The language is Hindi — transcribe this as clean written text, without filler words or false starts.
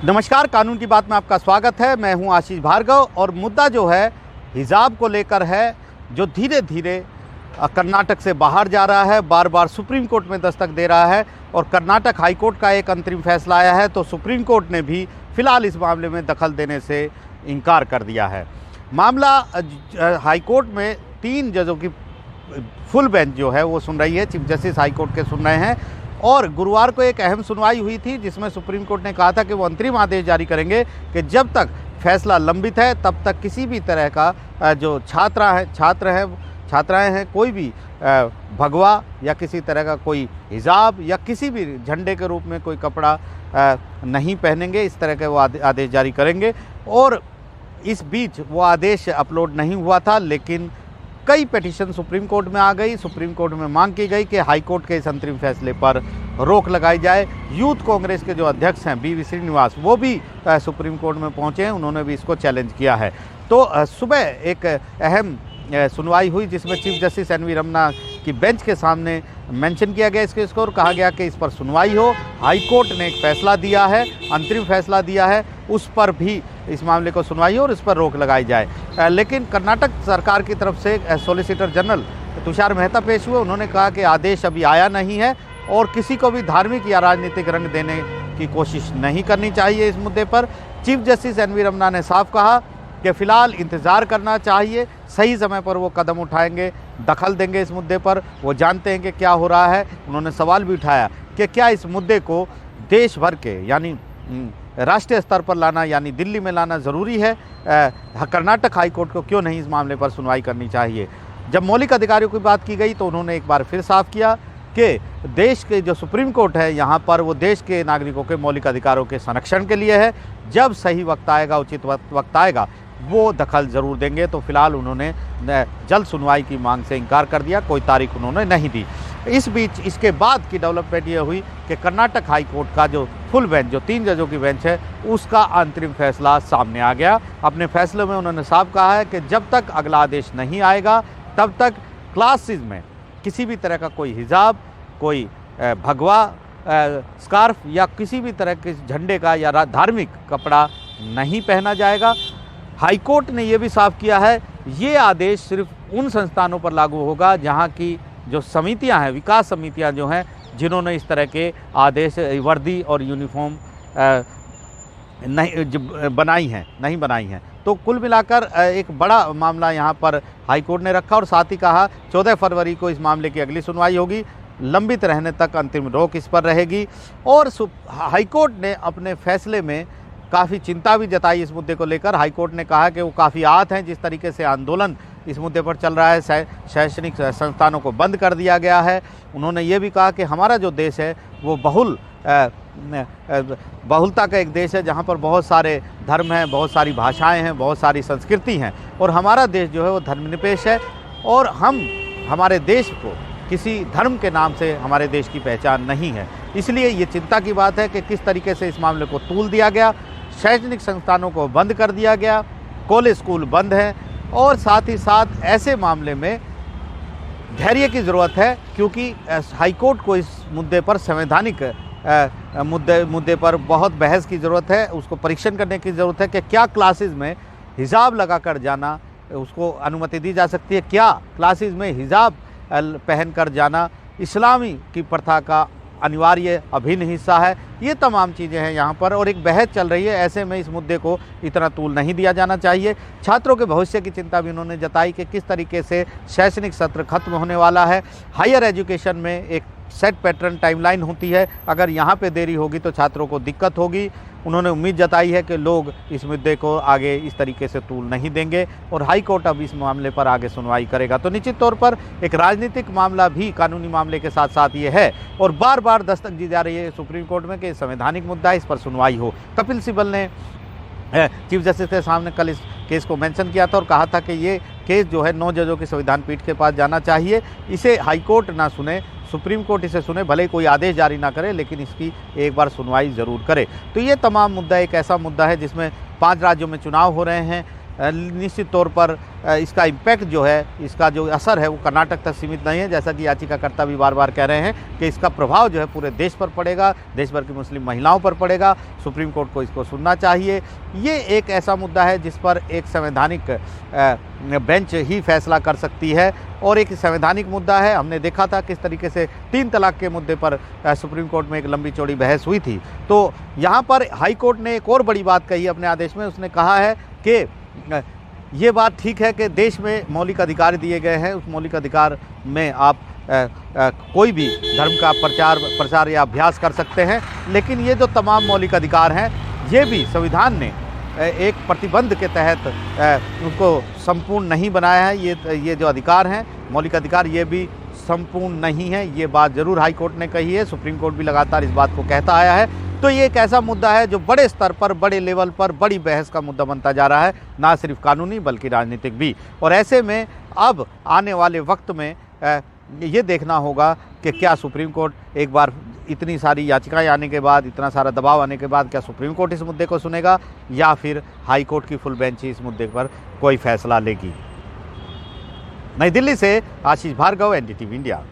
नमस्कार, कानून की बात में आपका स्वागत है। मैं हूं आशीष भार्गव और मुद्दा जो है हिजाब को लेकर है, जो धीरे धीरे कर्नाटक से बाहर जा रहा है, बार बार सुप्रीम कोर्ट में दस्तक दे रहा है और कर्नाटक हाई कोर्ट का एक अंतरिम फैसला आया है तो सुप्रीम कोर्ट ने भी फिलहाल इस मामले में दखल देने से इनकार कर दिया है। मामला हाई कोर्ट में 3 जजों की फुल बेंच जो है वो सुन रही है, चीफ जस्टिस हाई कोर्ट के सुन रहे हैं और गुरुवार को एक अहम सुनवाई हुई थी जिसमें सुप्रीम कोर्ट ने कहा था कि वो अंतरिम आदेश जारी करेंगे कि जब तक फैसला लंबित है तब तक किसी भी तरह का जो छात्राएं हैं कोई भी भगवा या किसी तरह का कोई हिजाब या किसी भी झंडे के रूप में कोई कपड़ा नहीं पहनेंगे, इस तरह के वो आदेश जारी करेंगे। और इस बीच वो आदेश अपलोड नहीं हुआ था, लेकिन कई पिटीशन सुप्रीम कोर्ट में आ गई। सुप्रीम कोर्ट में मांग की गई कि हाई कोर्ट के इस अंतरिम फैसले पर रोक लगाई जाए। यूथ कांग्रेस के जो अध्यक्ष हैं BV श्रीनिवास, वो भी सुप्रीम कोर्ट में पहुंचे हैं, उन्होंने भी इसको चैलेंज किया है। तो सुबह एक अहम सुनवाई हुई जिसमें चीफ जस्टिस NV रमन्ना की बेंच के सामने मेंशन किया गया इसको और कहा गया कि इस पर सुनवाई हो। हाई कोर्ट ने एक फैसला दिया है, अंतरिम फैसला दिया है, उस पर भी इस मामले को सुनवाई हो और इस पर रोक लगाई जाए। लेकिन कर्नाटक सरकार की तरफ से सॉलिसिटर जनरल तुषार मेहता पेश हुए। उन्होंने कहा कि आदेश अभी आया नहीं है और किसी को भी धार्मिक या राजनीतिक रंग देने की कोशिश नहीं करनी चाहिए। इस मुद्दे पर चीफ जस्टिस NV रमन्ना ने साफ कहा कि फ़िलहाल इंतज़ार करना चाहिए, सही समय पर वो कदम उठाएंगे, दखल देंगे इस मुद्दे पर। वो जानते हैं कि क्या हो रहा है। उन्होंने सवाल भी उठाया कि क्या इस मुद्दे को देश भर के यानी राष्ट्रीय स्तर पर लाना यानी दिल्ली में लाना ज़रूरी है। कर्नाटक हाई कोर्ट को क्यों नहीं इस मामले पर सुनवाई करनी चाहिए। जब मौलिक अधिकारों की बात की गई तो उन्होंने एक बार फिर साफ किया कि देश के जो सुप्रीम कोर्ट है यहाँ पर वो देश के नागरिकों के मौलिक अधिकारों के संरक्षण के लिए है। जब सही वक्त आएगा, उचित वक्त आएगा, वो दखल ज़रूर देंगे। तो फिलहाल उन्होंने जल्द सुनवाई की मांग से इनकार कर दिया, कोई तारीख उन्होंने नहीं दी। इस बीच इसके बाद की डेवलपमेंट ये हुई कि कर्नाटक हाई कोर्ट का जो फुल बेंच, जो 3 जजों की बेंच है, उसका अंतरिम फैसला सामने आ गया। अपने फैसले में उन्होंने साफ कहा है कि जब तक अगला आदेश नहीं आएगा तब तक क्लासेस में किसी भी तरह का कोई हिजाब, कोई भगवा, स्कार्फ या किसी भी तरह के झंडे का या धार्मिक कपड़ा नहीं पहना जाएगा। हाई कोर्ट ने यह भी साफ किया है ये आदेश सिर्फ उन संस्थानों पर लागू होगा जहां की जो समितियां हैं, विकास समितियां जो हैं, जिन्होंने इस तरह के आदेश वर्दी और यूनिफॉर्म नहीं बनाई हैं। तो कुल मिलाकर एक बड़ा मामला यहाँ पर हाई कोर्ट ने रखा और साथ ही कहा 14 फरवरी को इस मामले की अगली सुनवाई होगी। लंबित रहने तक अंतरिम रोक इस पर रहेगी। और हाई कोर्ट ने अपने फैसले में काफ़ी चिंता भी जताई इस मुद्दे को लेकर। हाई कोर्ट ने कहा कि वो काफ़ी आहत हैं जिस तरीके से आंदोलन इस मुद्दे पर चल रहा है, शैक्षणिक संस्थानों को बंद कर दिया गया है। उन्होंने ये भी कहा कि हमारा जो देश है वो बहुलता का एक देश है जहाँ पर बहुत सारे धर्म हैं, बहुत सारी भाषाएं हैं, बहुत सारी संस्कृति हैं और हमारा देश जो है वो धर्मनिरपेक्ष है और हमारे देश को किसी धर्म के नाम से हमारे देश की पहचान नहीं है। इसलिए ये चिंता की बात है कि किस तरीके से इस मामले को तूल दिया गया। शैक्षणिक संस्थानों को बंद कर दिया गया, कॉलेज स्कूल बंद हैं और साथ ही साथ ऐसे मामले में धैर्य की ज़रूरत है क्योंकि हाई कोर्ट को इस मुद्दे पर संवैधानिक मुद्दे पर बहुत बहस की ज़रूरत है। उसको परीक्षण करने की ज़रूरत है कि क्या क्लासेस में हिजाब लगाकर जाना उसको अनुमति दी जा सकती है, क्या क्लासेस में हिजाब पहन कर जाना इस्लामी की प्रथा का अनिवार्य अभिन्न हिस्सा है। ये तमाम चीज़ें हैं यहाँ पर और एक बहस चल रही है। ऐसे में इस मुद्दे को इतना तूल नहीं दिया जाना चाहिए। छात्रों के भविष्य की चिंता भी उन्होंने जताई कि किस तरीके से शैक्षणिक सत्र खत्म होने वाला है। हायर एजुकेशन में एक सेट पैटर्न टाइमलाइन होती है, अगर यहाँ पे देरी होगी तो छात्रों को दिक्कत होगी। उन्होंने उम्मीद जताई है कि लोग इस मुद्दे को आगे इस तरीके से तूल नहीं देंगे और हाई कोर्ट अब इस मामले पर आगे सुनवाई करेगा। तो निश्चित तौर पर एक राजनीतिक मामला भी कानूनी मामले के साथ साथ ये है और बार बार दस्तक दी जा रही है सुप्रीम कोर्ट में कि संवैधानिक मुद्दा है, इस पर सुनवाई हो। कपिल सिब्बल ने चीफ जस्टिस के सामने कल इस केस को मेंशन किया था और कहा था कि ये केस जो है 9 जजों की संविधान पीठ के पास जाना चाहिए। इसे हाई कोर्ट ना सुने, सुप्रीम कोर्ट इसे सुने, भले कोई आदेश जारी ना करे लेकिन इसकी एक बार सुनवाई ज़रूर करे। तो ये तमाम मुद्दा एक ऐसा मुद्दा है जिसमें 5 राज्यों में चुनाव हो रहे हैं। निश्चित तौर पर इसका इम्पैक्ट जो है, इसका जो असर है वो कर्नाटक तक सीमित नहीं है, जैसा कि याचिकाकर्ता भी बार बार कह रहे हैं कि इसका प्रभाव जो है पूरे देश पर पड़ेगा, देश भर की मुस्लिम महिलाओं पर पड़ेगा। सुप्रीम कोर्ट को इसको सुनना चाहिए। ये एक ऐसा मुद्दा है जिस पर एक संवैधानिक बेंच ही फैसला कर सकती है और एक संवैधानिक मुद्दा है। हमने देखा था किस तरीके से 3 तलाक के मुद्दे पर सुप्रीम कोर्ट में एक लंबी चौड़ी बहस हुई थी। तो यहाँ पर हाई कोर्ट ने एक और बड़ी बात कही अपने आदेश में। उसने कहा है कि ये बात ठीक है कि देश में मौलिक अधिकार दिए गए हैं, उस मौलिक अधिकार में आप कोई भी धर्म का प्रचार या अभ्यास कर सकते हैं, लेकिन ये जो तमाम मौलिक अधिकार हैं ये भी संविधान ने एक प्रतिबंध के तहत उनको संपूर्ण नहीं बनाया है। ये जो अधिकार हैं, मौलिक अधिकार, ये भी संपूर्ण नहीं है। ये बात ज़रूर हाई कोर्ट ने कही है। सुप्रीम कोर्ट भी लगातार इस बात को कहता आया है। तो ये एक ऐसा मुद्दा है जो बड़े स्तर पर, बड़े लेवल पर बड़ी बहस का मुद्दा बनता जा रहा है, ना सिर्फ कानूनी बल्कि राजनीतिक भी। और ऐसे में अब आने वाले वक्त में ये देखना होगा कि क्या सुप्रीम कोर्ट एक बार इतनी सारी याचिकाएं आने के बाद, इतना सारा दबाव आने के बाद, क्या सुप्रीम कोर्ट इस मुद्दे को सुनेगा या फिर हाई कोर्ट की फुल बेंच इस मुद्दे पर कोई फैसला लेगी। नई दिल्ली से आशीष भार्गव, NDTV इंडिया।